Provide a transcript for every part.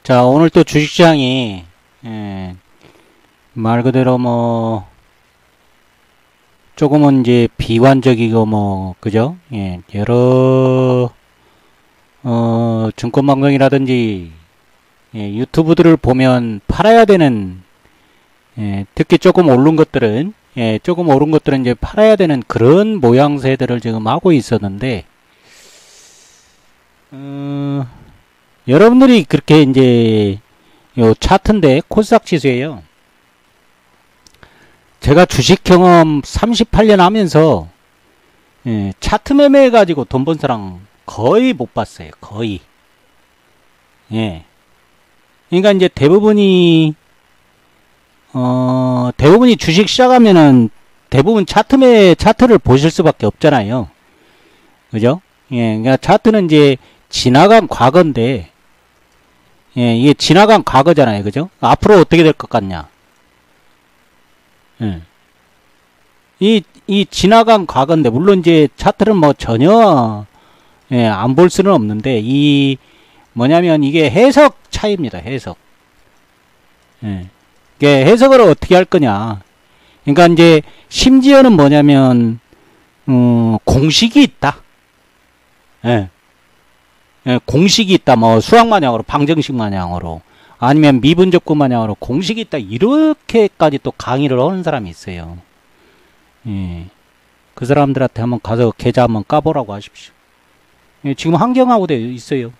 자, 오늘 또 주식시장이, 말 그대로 조금은 이제 비관적이고 그죠? 여러, 증권방송이라든지, 유튜브들을 보면 팔아야 되는, 특히 조금 오른 것들은, 이제 팔아야 되는 그런 모양새들을 지금 하고 있었는데, 여러분들이 그렇게 이제 요 차트인데 코스닥 지수예요. 제가 주식 경험 38년 하면서 차트 매매해 가지고 돈 번 사람 거의 못 봤어요. 거의. 그러니까 이제 대부분이 주식 시작하면은 대부분 차트를 보실 수밖에 없잖아요. 그죠? 그러니까 차트는 이제 지나간 과거인데 이게 지나간 과거잖아요. 그죠? 앞으로 어떻게 될 것 같냐? 이 지나간 과거인데, 물론 이제 차트는 전혀, 안 볼 수는 없는데, 뭐냐면 이게 해석 차이입니다. 해석. 이게 해석을 어떻게 할 거냐. 그러니까 이제, 심지어는 뭐냐면, 공식이 있다. 공식이 있다. 수학 마냥으로, 방정식 마냥으로, 아니면 미분적분 마냥으로 공식이 있다. 이렇게까지 또 강의를 하는 사람이 있어요. 그 사람들한테 한번 가서 계좌 한번 까보라고 하십시오. 지금 환경하고 되어 있어요.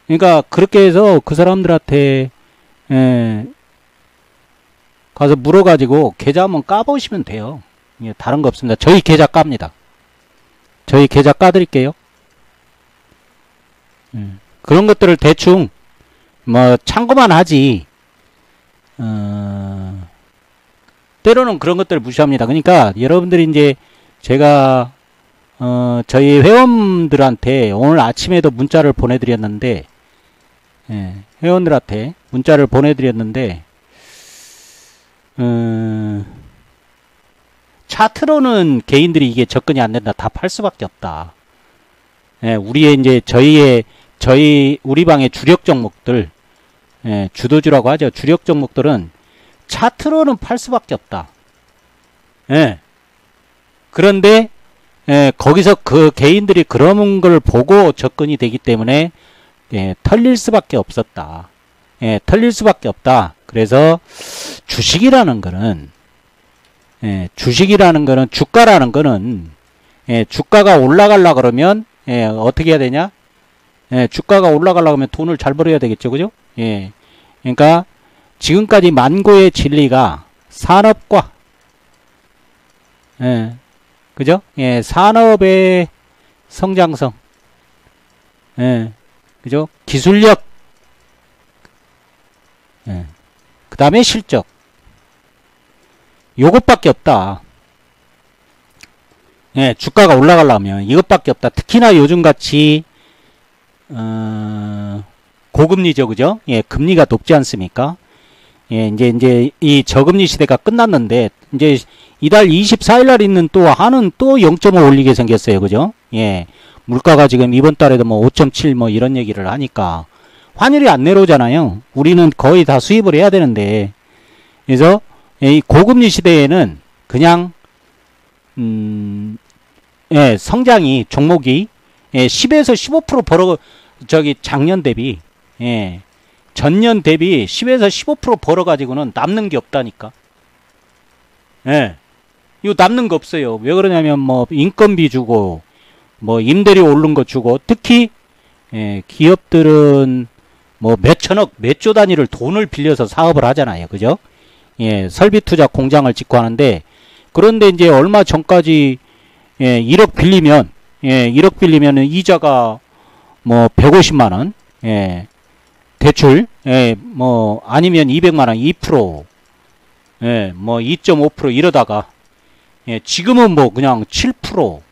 그러니까 그렇게 해서 그 사람들한테 가서 물어가지고 계좌 한번 까보시면 돼요. 다른 거 없습니다. 저희 계좌 깝니다. 저희 계좌 까드릴게요. 그런 것들을 대충 참고만 하지. 때로는 그런 것들을 무시합니다. 그러니까 여러분들이 이제 제가 저희 회원들한테 오늘 아침에도 문자를 보내드렸는데, 회원들한테 문자를 보내드렸는데, 차트로는 개인들이 이게 접근이 안 된다. 다 팔 수밖에 없다. 우리의 이제 우리 방의 주력 종목들, 주도주라고 하죠. 주력 종목들은 차트로는 팔 수밖에 없다. 그런데 거기서 그 개인들이 그런 걸 보고 접근이 되기 때문에 털릴 수밖에 없었다. 털릴 수밖에 없다. 그래서 주식이라는 거는 주가라는 거는 주가가 올라가려 그러면 어떻게 해야 되냐? 주가가 올라가려고 하면 돈을 잘 벌어야 되겠죠. 그죠? 그러니까 지금까지 만고의 진리가 산업과 그죠? 산업의 성장성, 그죠? 기술력, 그 다음에 실적, 요것밖에 없다. 주가가 올라가려면 이것밖에 없다. 특히나 요즘같이 고금리죠. 그죠? 금리가 높지 않습니까? 이제 이 저금리 시대가 끝났는데, 이제 이달 24일 날 있는 한은 또 0.5 올리게 생겼어요. 그죠? 물가가 지금 이번 달에도 5.7 이런 얘기를 하니까 환율이 안 내려오잖아요. 우리는 거의 다 수입을 해야 되는데, 그래서 이 고금리 시대에는 그냥 성장이 종목이 10에서 15% 작년 대비 전년 대비 10에서 15% 벌어가지고는 남는 게 없다니까. 이거 남는 거 없어요. 왜 그러냐면 인건비 주고 임대료 오른 거 주고, 특히 기업들은 몇 천억 몇 조 단위를 돈을 빌려서 사업을 하잖아요. 그죠? 설비 투자 공장을 짓고 하는데, 그런데 이제 얼마 전까지 1억 빌리면 1억 빌리면은 이자가 150만 원, 대출, 아니면 200만 원 2%, 2.5% 이러다가, 지금은 그냥 7%,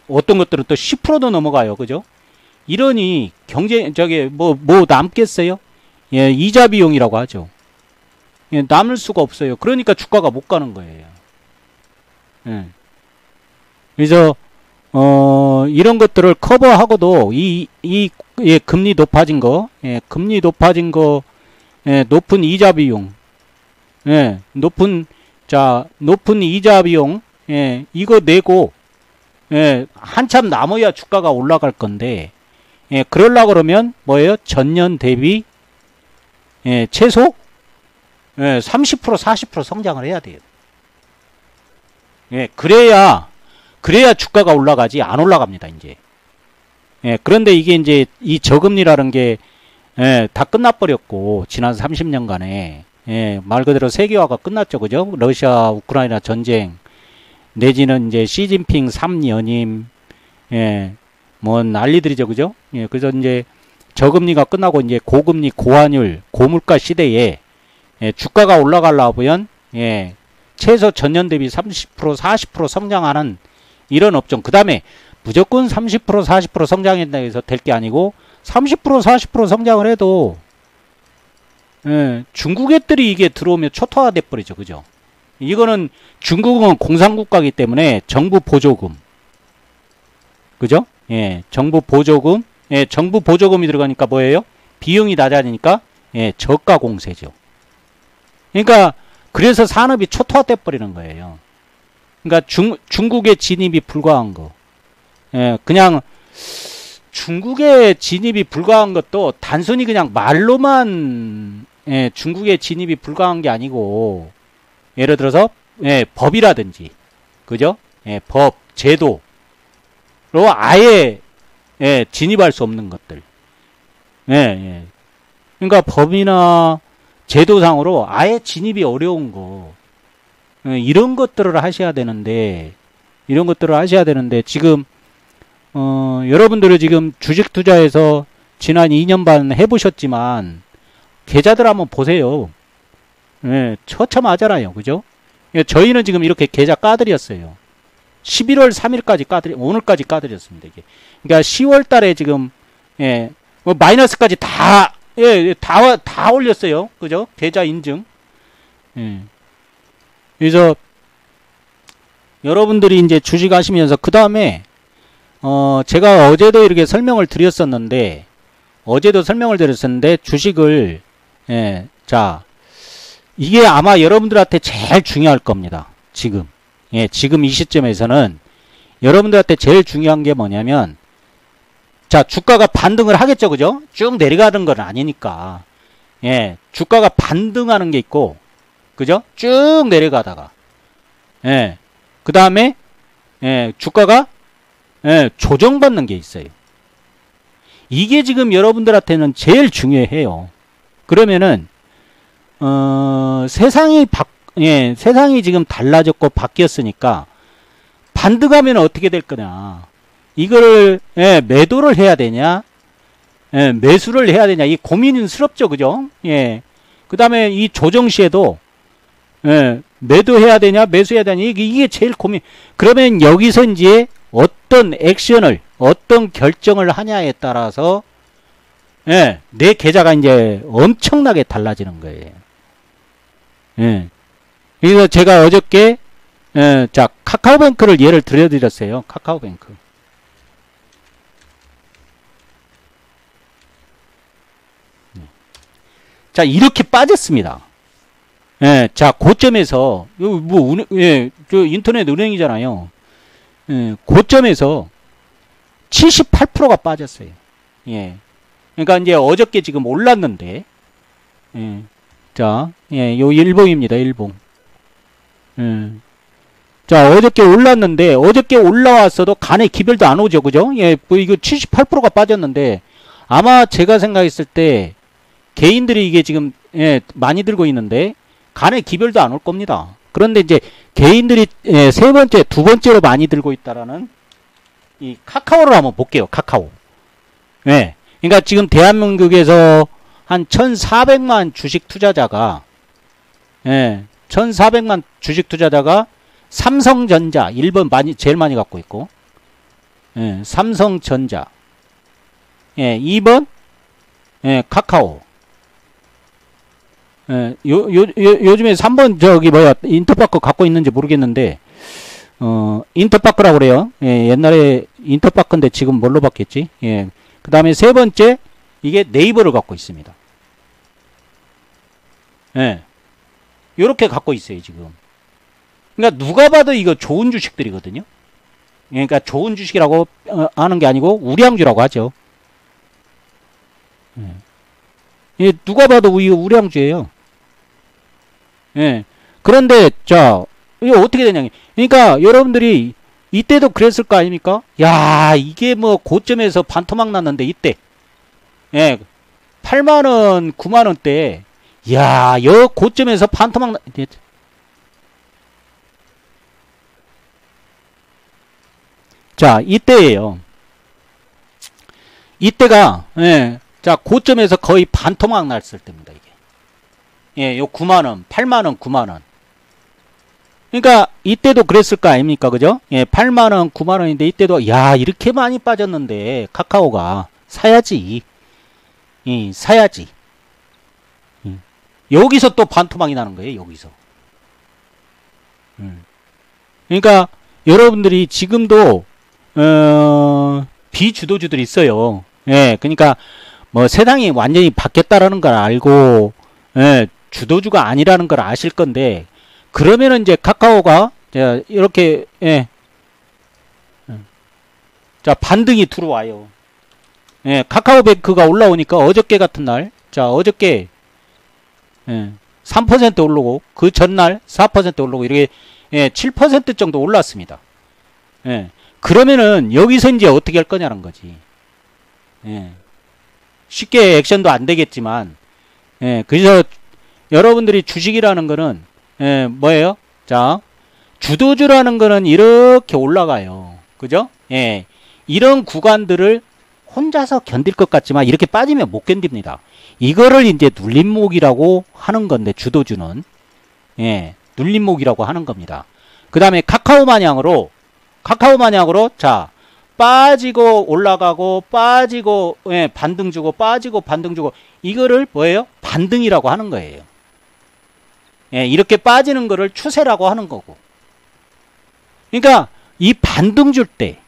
어떤 것들은 또 10%도 넘어가요. 그죠? 이러니 남겠어요? 이자 비용이라고 하죠. 남을 수가 없어요. 그러니까 주가가 못 가는 거예요. 그래서 이런 것들을 커버하고도 예, 금리 높아진 거, 예, 금리 높아진 거, 예, 높은 이자 비용, 예, 높은 이자 비용, 예, 이거 내고, 예, 한참 남아야 주가가 올라갈 건데, 예, 그러려고 그러면 뭐예요? 전년 대비, 예, 최소, 예, 30% 40% 성장을 해야 돼요. 예, 그래야 주가가 올라가지, 안 올라갑니다, 이제. 예, 그런데 이게 이제 이 저금리라는 게, 예, 다 끝나버렸고, 지난 30년간에, 예, 말 그대로 세계화가 끝났죠, 그죠? 러시아, 우크라이나 전쟁, 내지는 이제 시진핑 3연임, 예, 뭐 난리들이죠, 그죠? 예, 그래서 이제 저금리가 끝나고 이제 고금리, 고환율, 고물가 시대에, 예, 주가가 올라가려면, 예, 최소 전년 대비 30% 40% 성장하는 이런 업종. 그 다음에 무조건 30% 40% 성장한다고 해서 될 게 아니고 30% 40% 성장을 해도, 예, 중국 애들이 이게 들어오면 초토화돼 버리죠, 그죠? 이거는 중국은 공산국가이기 때문에 정부 보조금, 그죠? 예, 정부 보조금, 예, 정부 보조금이 들어가니까 뭐예요? 비용이 낮아지니까, 예, 저가 공세죠. 그러니까 그래서 산업이 초토화돼 버리는 거예요. 그러니까 중국의 진입이 불가한 거, 예, 그냥 중국의 진입이 불가한 것도 단순히 그냥 말로만, 예, 중국의 진입이 불가한 게 아니고, 예를 들어서, 예, 법이라든지, 그죠? 예, 법, 제도로 아예, 예, 진입할 수 없는 것들. 예, 예. 그러니까 법이나 제도상으로 아예 진입이 어려운 거, 예, 이런 것들을 하셔야 되는데, 지금, 여러분들은 지금 주식 투자에서 지난 2년 반 해보셨지만, 계좌들 한번 보세요. 예, 처참하잖아요, 그죠? 예, 저희는 지금 이렇게 계좌 까드렸어요. 11월 3일까지 오늘까지 까드렸습니다, 이게. 그러니까 10월 달에 지금, 예, 뭐 마이너스까지 다, 예, 다 올렸어요. 그죠? 계좌 인증. 예. 그래서, 여러분들이 이제 주식 하시면서, 그 다음에, 제가 어제도 이렇게 설명을 드렸었는데, 주식을, 예, 자, 이게 아마 여러분들한테 제일 중요할 겁니다. 지금. 예, 지금 이 시점에서는 여러분들한테 제일 중요한 게 뭐냐면, 자, 주가가 반등을 하겠죠, 그죠? 쭉 내려가는 건 아니니까. 예, 주가가 반등하는 게 있고, 그죠? 쭉 내려가다가, 예, 그 다음에, 예, 주가가, 예, 조정받는 게 있어요. 이게 지금 여러분들한테는 제일 중요해요. 그러면은, 세상이 지금 달라졌고 바뀌었으니까, 반등하면 어떻게 될 거냐. 이거를, 예, 매도를 해야 되냐, 예, 매수를 해야 되냐. 이 고민스럽죠, 그죠? 예. 그 다음에 이 조정 시에도, 예, 매도해야 되냐, 매수해야 되냐. 이게 제일 고민. 그러면 여기서 이제 어떤 액션을, 어떤 결정을 하냐에 따라서, 예, 내 계좌가 이제 엄청나게 달라지는 거예요. 예. 그래서 제가 어저께, 예, 자, 카카오뱅크를 예를 들어드렸어요. 카카오뱅크. 자, 이렇게 빠졌습니다. 예, 자, 고점에서, 예, 저 인터넷 은행이잖아요. 예, 고점에서 78%가 빠졌어요. 예. 그러니까 이제 어저께 지금 올랐는데, 예. 자, 예, 요 일봉입니다, 일봉. 예. 자, 어저께 올랐는데, 어저께 올라왔어도 간에 기별도 안 오죠, 그죠? 예, 뭐 이거 78%가 빠졌는데, 아마 제가 생각했을 때, 개인들이 이게 지금, 예, 많이 들고 있는데, 간에 기별도 안 올 겁니다. 그런데 이제 개인들이, 예, 두 번째로 많이 들고 있다라는 이 카카오를 한번 볼게요, 카카오. 예. 그러니까 지금 대한민국에서 한 1,400만 주식 투자자가, 예, 1,400만 주식 투자자가 삼성전자 1번 제일 많이 갖고 있고, 예, 삼성전자, 예, 2번, 예, 카카오. 예, 요즘에 3번 인터파크 갖고 있는지 모르겠는데, 인터파크라고 그래요. 예, 옛날에 인터파크인데 지금 뭘로 바뀌었지? 예. 그 다음에 세 번째, 이게 네이버를 갖고 있습니다. 예. 요렇게 갖고 있어요, 지금. 그러니까 누가 봐도 이거 좋은 주식들이거든요. 그러니까 좋은 주식이라고 하는 게 아니고 우량주라고 하죠. 예. 누가 봐도 이거 우량주예요. 예. 그런데 자, 이거 어떻게 되냐? 그러니까 여러분들이 이때도 그랬을 거 아닙니까? 야, 이게 뭐 고점에서 반토막 났는데 이때, 예, 8만 원, 9만 원대, 야, 여 고점에서 반토막 나. 자, 이때예요. 이때가, 예, 자, 고점에서 거의 반토막 났을 때입니다, 이게. 예, 요 9만 원, 8만 원, 9만 원. 그러니까 이때도 그랬을 거 아닙니까? 그죠? 예, 8만 원, 9만 원인데 이때도 야, 이렇게 많이 빠졌는데 카카오가 사야지. 사야지. 여기서 또 반토막이 나는 거예요, 여기서. 그러니까 여러분들이 지금도 비주도주들이 있어요. 예, 그러니까 뭐 세상이 완전히 바뀌었다라는 걸 알고, 예, 주도주가 아니라는 걸 아실 건데, 그러면은 이제 카카오가 이렇게, 예, 자, 반등이 들어와요. 예, 카카오뱅크가 올라오니까 어저께 같은 날, 자, 어저께, 예, 3% 오르고, 그 전날 4% 오르고, 이렇게, 예, 7% 정도 올랐습니다. 예, 그러면은 여기서 이제 어떻게 할 거냐는 거지. 예, 쉽게 액션도 안 되겠지만, 예, 그래서 여러분들이 주식이라는 거는, 예, 뭐예요? 자, 주도주라는 거는 이렇게 올라가요. 그죠? 예, 이런 구간들을 혼자서 견딜 것 같지만 이렇게 빠지면 못 견딥니다. 이거를 이제 눌림목이라고 하는 건데, 주도주는, 예, 눌림목이라고 하는 겁니다. 그 다음에 카카오 마냥으로, 자, 빠지고 올라가고 빠지고, 예, 반등 주고 빠지고 반등 주고, 이거를 뭐예요? 반등이라고 하는 거예요. 예, 이렇게 빠지는 거를 추세라고 하는 거고. 그러니까 이 반등 줄 때,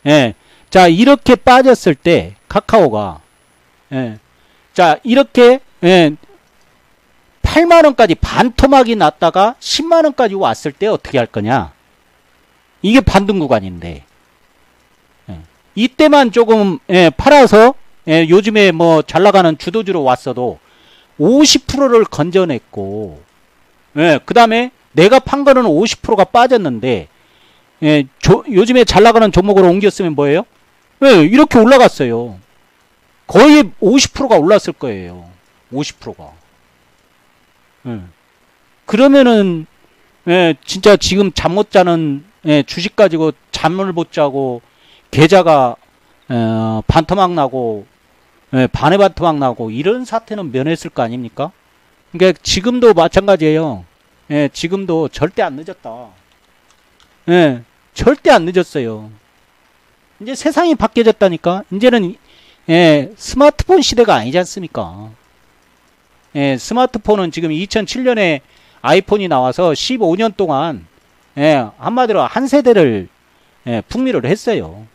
예, 자, 이렇게 빠졌을 때 카카오가, 예, 자, 이렇게, 예, 8만 원까지 반토막이 났다가 10만 원까지 왔을 때 어떻게 할 거냐? 이게 반등 구간인데, 예, 이때만 조금, 예, 팔아서, 예, 요즘에 뭐 잘 나가는 주도주로 왔어도 50%를 건져냈고, 예, 그 다음에 내가 판 거는 50%가 빠졌는데, 예, 요즘에 잘 나가는 종목으로 옮겼으면 뭐예요? 예, 이렇게 올라갔어요. 거의 50%가 올랐을 거예요. 50%가. 예. 그러면은, 예, 진짜 지금 잠 못 자는, 예, 주식 가지고 잠을 못 자고, 계좌가, 반토막 나고, 예, 반의 반토막 나고, 이런 사태는 면했을 거 아닙니까? 그러니까 지금도 마찬가지예요. 예, 지금도 절대 안 늦었다. 예, 절대 안 늦었어요. 이제 세상이 바뀌어졌다니까. 이제는, 예, 스마트폰 시대가 아니지 않습니까? 예, 스마트폰은 지금 2007년에 아이폰이 나와서 15년 동안, 예, 한마디로 한 세대를, 예, 풍미를 했어요.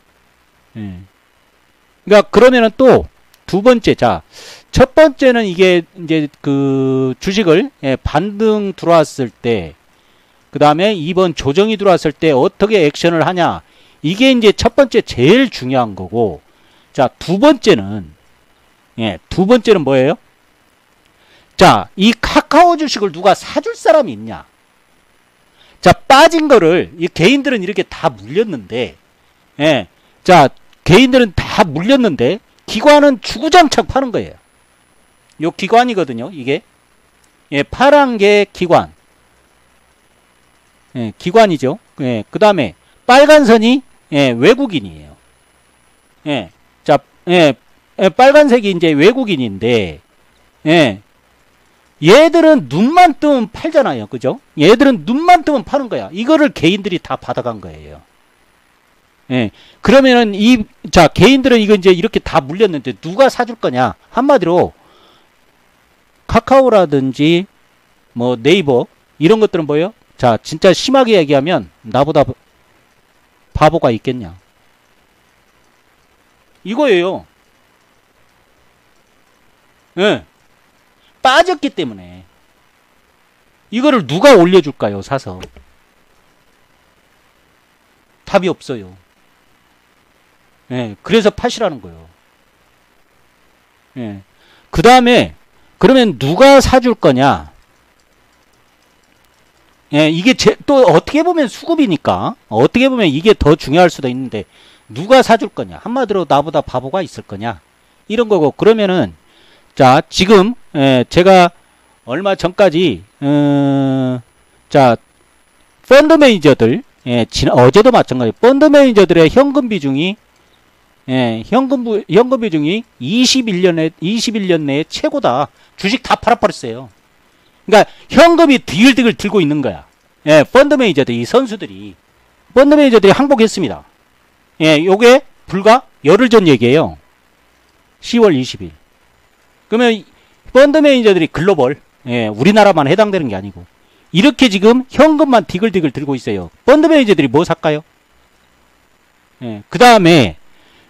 예. 그러니까 그러면은 또 두 번째, 자, 첫 번째는 이게 이제 그 주식을, 예, 반등 들어왔을 때, 그 다음에 이번 조정이 들어왔을 때 어떻게 액션을 하냐, 이게 이제 첫 번째 제일 중요한 거고, 자, 두 번째는, 예, 두 번째는 뭐예요? 자, 이 카카오 주식을 누가 사줄 사람이 있냐? 자, 빠진 거를 이 개인들은 이렇게 다 물렸는데, 예, 자, 개인들은 다 물렸는데 기관은 주구장창 파는 거예요. 요 기관이거든요, 이게. 예, 파란 게 기관. 예, 기관이죠. 예, 그 다음에 빨간 선이, 예, 외국인이에요. 예, 자, 예, 예, 빨간색이 이제 외국인인데, 예, 얘들은 눈만 뜨면 팔잖아요. 그죠? 얘들은 눈만 뜨면 파는 거야. 이거를 개인들이 다 받아간 거예요. 예. 그러면은 자, 개인들은 이거 이제 이렇게 다 물렸는데 누가 사줄 거냐? 한마디로 카카오라든지 뭐 네이버 이런 것들은 뭐예요? 자, 진짜 심하게 얘기하면 나보다 바보가 있겠냐. 이거예요. 예. 빠졌기 때문에. 이거를 누가 올려줄까요, 사서? 답이 없어요. 예. 그래서 파시라는 거예요. 예. 그 다음에, 그러면 누가 사줄 거냐? 예, 이게 또 어떻게 보면 수급이니까, 어떻게 보면 이게 더 중요할 수도 있는데, 누가 사줄 거냐? 한마디로 나보다 바보가 있을 거냐? 이런 거고, 그러면은, 자, 지금, 제가 얼마 전까지, 자, 펀드 매니저들, 어제도 마찬가지, 펀드 매니저들의 현금 비중이, 현금 비중이 21년 내에 최고다. 주식 다 팔아버렸어요. 그러니까 현금이 디글디글 들고 있는 거야. 예, 펀드 매니저들, 이 선수들이. 펀드 매니저들이 항복했습니다. 예, 요게 불과 열흘 전 얘기예요. 10월 20일. 그러면 펀드 매니저들이 글로벌, 예, 우리나라만 해당되는 게 아니고 이렇게 지금 현금만 디글디글 들고 있어요. 펀드 매니저들이 뭐 살까요? 예, 그 다음에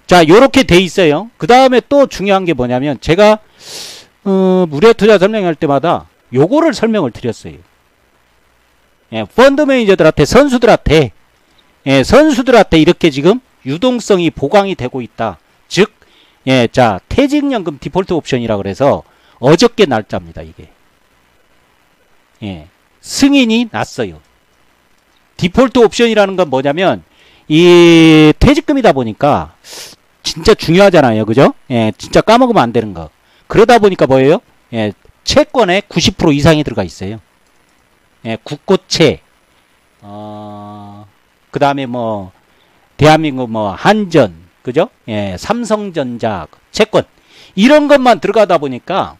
자, 요렇게 돼 있어요. 그 다음에 또 중요한 게 뭐냐면 제가 무료 투자 설명할 때마다 요거를 설명을 드렸어요. 예, 펀드 매니저들한테 선수들한테 선수들한테 이렇게 지금 유동성이 보강이 되고 있다. 즉, 예, 자, 퇴직연금 디폴트 옵션이라 그래서 어저께 날짜입니다, 이게. 예, 승인이 났어요. 디폴트 옵션이라는 건 뭐냐면 이 퇴직금이다 보니까 진짜 중요하잖아요, 그죠? 예, 진짜 까먹으면 안 되는 거. 그러다 보니까 뭐예요? 예, 채권에 90% 이상이 들어가 있어요. 예, 국고채, 그 다음에 뭐, 대한민국 뭐, 한전, 그죠? 예, 삼성전자, 채권. 이런 것만 들어가다 보니까,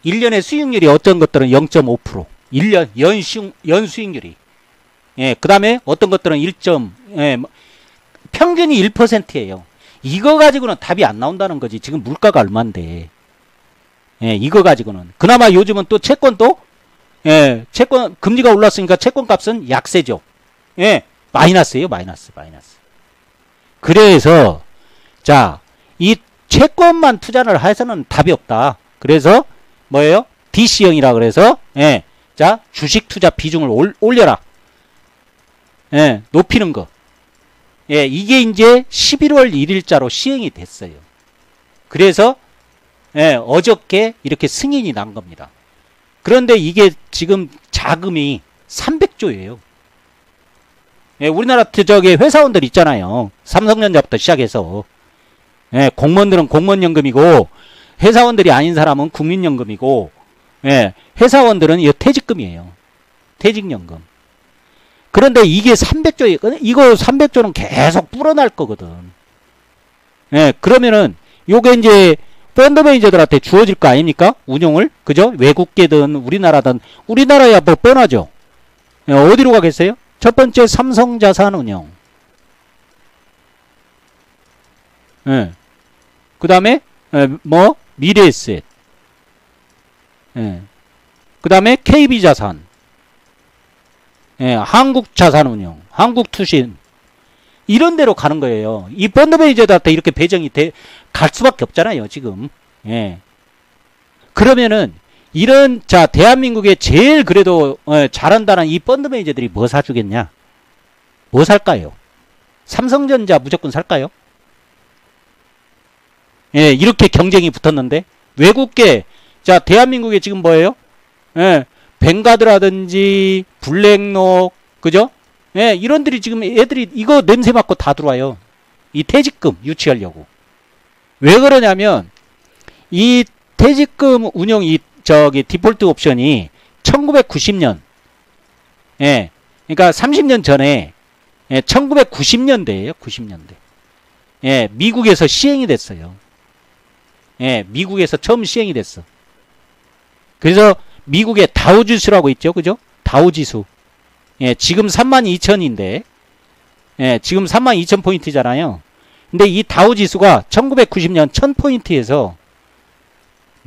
1년의 수익률이 어떤 것들은 0.5%, 1년, 연수익률이. 예, 그 다음에 어떤 것들은 평균이 1%예요. 이거 가지고는 답이 안 나온다는 거지. 지금 물가가 얼만데. 예, 이거 가지고는. 그나마 요즘은 또 채권도, 예, 채권, 금리가 올랐으니까 채권 값은 약세죠. 예, 마이너스예요, 마이너스. 그래서, 자, 이 채권만 투자를 해서는 답이 없다. 그래서, 뭐예요? DC형이라 그래서, 예, 자, 주식 투자 비중을 올려라. 예, 높이는 거. 예, 이게 이제 11월 1일자로 시행이 됐어요. 그래서, 예, 어저께 이렇게 승인이 난 겁니다. 그런데 이게 지금 자금이 300조예요. 예, 우리나라 저기 회사원들 있잖아요. 삼성전자부터 시작해서. 예, 공무원들은 공무원연금이고, 회사원들이 아닌 사람은 국민연금이고, 예, 회사원들은 이 퇴직금이에요. 퇴직연금. 그런데 이게 300조, 이거 300조는 계속 불어날 거거든. 예, 그러면은, 요게 이제, 펀드 매니저들한테 주어질 거 아닙니까? 운용을. 그죠? 외국계든 우리나라든. 우리나라야 뭐 뻔하죠? 예, 어디로 가겠어요? 첫 번째, 삼성자산운용. 예. 그 다음에, 뭐, 미래에셋. 예. 그 다음에, KB자산. 예, 한국자산운용, 한국투신 이런 데로 가는 거예요. 이 펀드 매니저들한테 이렇게 배정이 갈 수밖에 없잖아요, 지금. 예. 그러면은 이런 자 대한민국에 제일 그래도 잘한다는 이 펀드 매니저들이 뭐 사주겠냐? 뭐 살까요? 삼성전자 무조건 살까요? 예, 이렇게 경쟁이 붙었는데 외국계 자 대한민국에 지금 뭐예요? 예. 뱅가드라든지 블랙록 그죠? 예, 이런들이 지금 애들이 이거 냄새 맡고 다 들어와요. 이 퇴직금 유치하려고. 왜 그러냐면 이 퇴직금 운용 이 저기 디폴트 옵션이 1990년 예, 그러니까 30년 전에 예, 1990년대예요. 90년대. 예, 미국에서 시행이 됐어요. 예, 미국에서 처음 시행이 됐어. 그래서 미국의 다우지수라고 있죠. 그죠? 다우지수. 예, 지금 32,000인데, 예, 지금 32,000포인트잖아요. 근데 이 다우지수가 1990년 1000포인트에서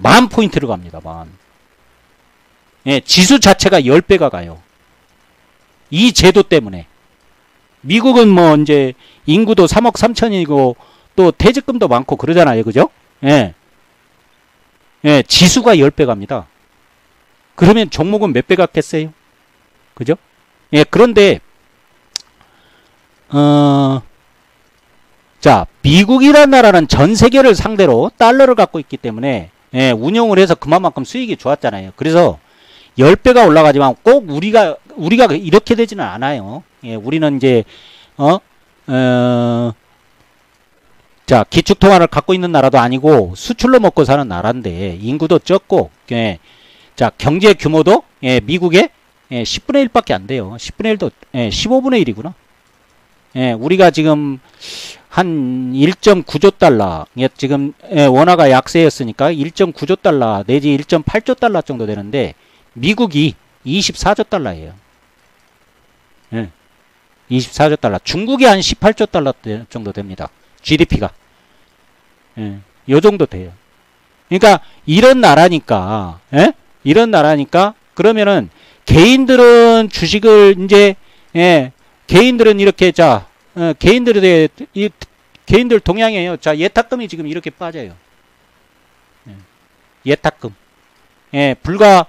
10,000포인트로 갑니다. 10,000. 예, 지수 자체가 10배가 가요. 이 제도 때문에. 미국은 뭐 이제 인구도 3억 3천이고 또 퇴직금도 많고 그러잖아요. 그죠? 예. 예, 지수가 10배 갑니다. 그러면 종목은 몇 배 갔겠어요? 그죠? 예, 그런데 자, 미국이라는 나라는 전 세계를 상대로 달러를 갖고 있기 때문에 예, 운용을 해서 그만큼 수익이 좋았잖아요. 그래서 10배가 올라가지만 꼭 우리가 이렇게 되지는 않아요. 예, 우리는 이제 자, 기축통화를 갖고 있는 나라도 아니고 수출로 먹고 사는 나라인데 인구도 적고 예, 자, 경제 규모도 예, 미국의 10분의 1밖에 안 돼요. 10분의 1도 15분의 1이구나. 예, 우리가 지금 한 1.9조 달러, 예, 지금 원화가 약세였으니까 1.9조 달러 내지 1.8조 달러 정도 되는데 미국이 24조 달러예요. 예, 24조 달러. 중국이 한 18조 달러 정도 됩니다. GDP가. 예, 요 정도 돼요. 그러니까 이런 나라니까, 예? 이런 나라니까 그러면은 개인들은 주식을 이제 예, 개인들은 이렇게 자 개인들 동향이에요. 자, 예탁금이 지금 이렇게 빠져요. 예, 예탁금. 예, 불과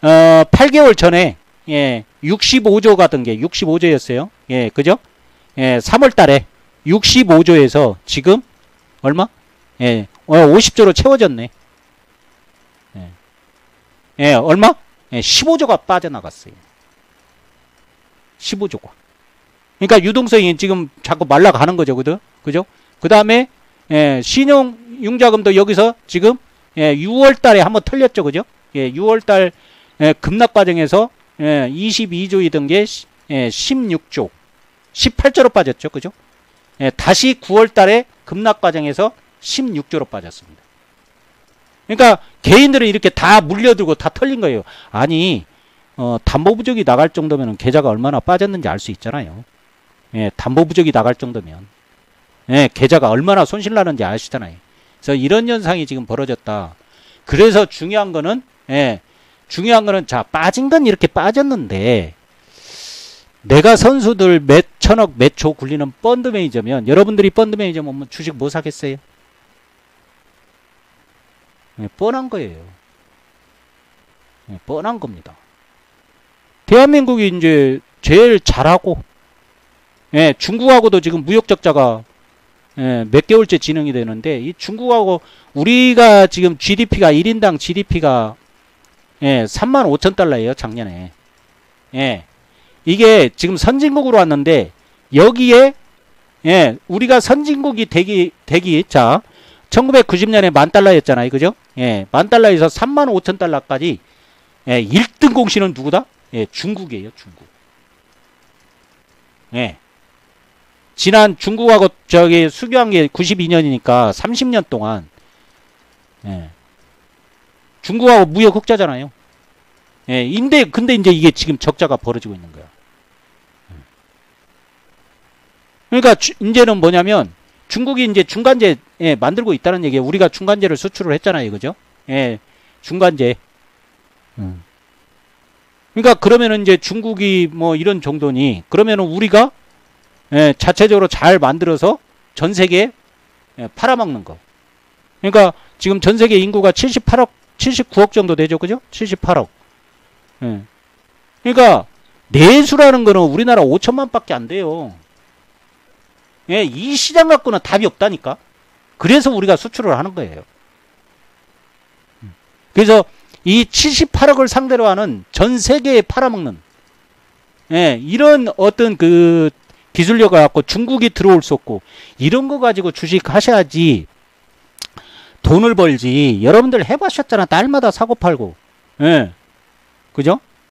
8개월 전에 예, 65조 가던 게 65조였어요. 예, 그죠? 예, 3월 달에 65조에서 지금 얼마? 예, 50조로 채워졌네. 예, 예, 얼마? 예, 15조가 빠져나갔어요. 15조가. 그러니까 유동성이 지금 자꾸 말라가는 거죠. 그죠? 그 다음에 예, 신용융자금도 여기서 지금 예, 6월 달에 한번 털렸죠. 그죠? 예, 6월 달 예, 급락 과정에서 예, 22조이던 게 예, 16조, 18조로 빠졌죠. 그죠? 예, 다시 9월 달에 급락 과정에서 16조로 빠졌습니다. 그러니까 개인들은 이렇게 다 물려들고 다 털린 거예요. 아니 담보부족이 나갈 정도면 계좌가 얼마나 빠졌는지 알 수 있잖아요. 예, 담보부족이 나갈 정도면 예, 계좌가 얼마나 손실나는지 아시잖아요. 그래서 이런 현상이 지금 벌어졌다. 그래서 중요한 거는 자, 빠진 건 이렇게 빠졌는데 내가 선수들 몇 천억 몇 조 굴리는 펀드 매니저면 여러분들이 펀드 매니저면 주식 뭐 사겠어요? 예, 뻔한 거예요. 예, 뻔한 겁니다. 대한민국이 이제 제일 잘하고 예, 중국하고도 지금 무역 적자가 예, 몇 개월째 진행이 되는데 이 중국하고 우리가 지금 GDP가 1인당 GDP가 예, 3만 5천 달러예요. 작년에. 예. 이게 지금 선진국으로 왔는데 여기에 예, 우리가 선진국이 되기 자 1990년에 10,000달러였잖아요. 그죠? 예, 10,000달러에서 3만 5천 달러까지 예, 1등 공신은 누구다? 예, 중국이에요. 중국. 예. 지난 중국하고 저기 수교한 게 92년이니까 30년 동안 예, 중국하고 무역 흑자잖아요. 예, 근데 이제 이게 지금 적자가 벌어지고 있는 거야. 그러니까 이제는 뭐냐면 중국이 이제 중간재 예, 만들고 있다는 얘기예요. 우리가 중간재를 수출을 했잖아요. 그죠? 예, 중간재. 그러니까 그러면은 이제 중국이 뭐 이런 정도니 그러면은 우리가 예, 자체적으로 잘 만들어서 전 세계에 예, 팔아먹는 거. 그러니까 지금 전 세계 인구가 79억 정도 되죠. 그죠? 78억. 예. 그러니까 내수라는 거는 우리나라 5천만 밖에 안 돼요. 예, 이 시장 갖고는 답이 없다니까. 그래서 우리가 수출을 하는 거예요. 그래서 이 78억을 상대로 하는 전 세계에 팔아먹는 예, 이런 어떤 그 기술력을 갖고 중국이 들어올 수 없고 이런 거 가지고 주식 하셔야지 돈을 벌지. 여러분들 해보셨잖아. 날마다 사고 팔고. 예. 그죠?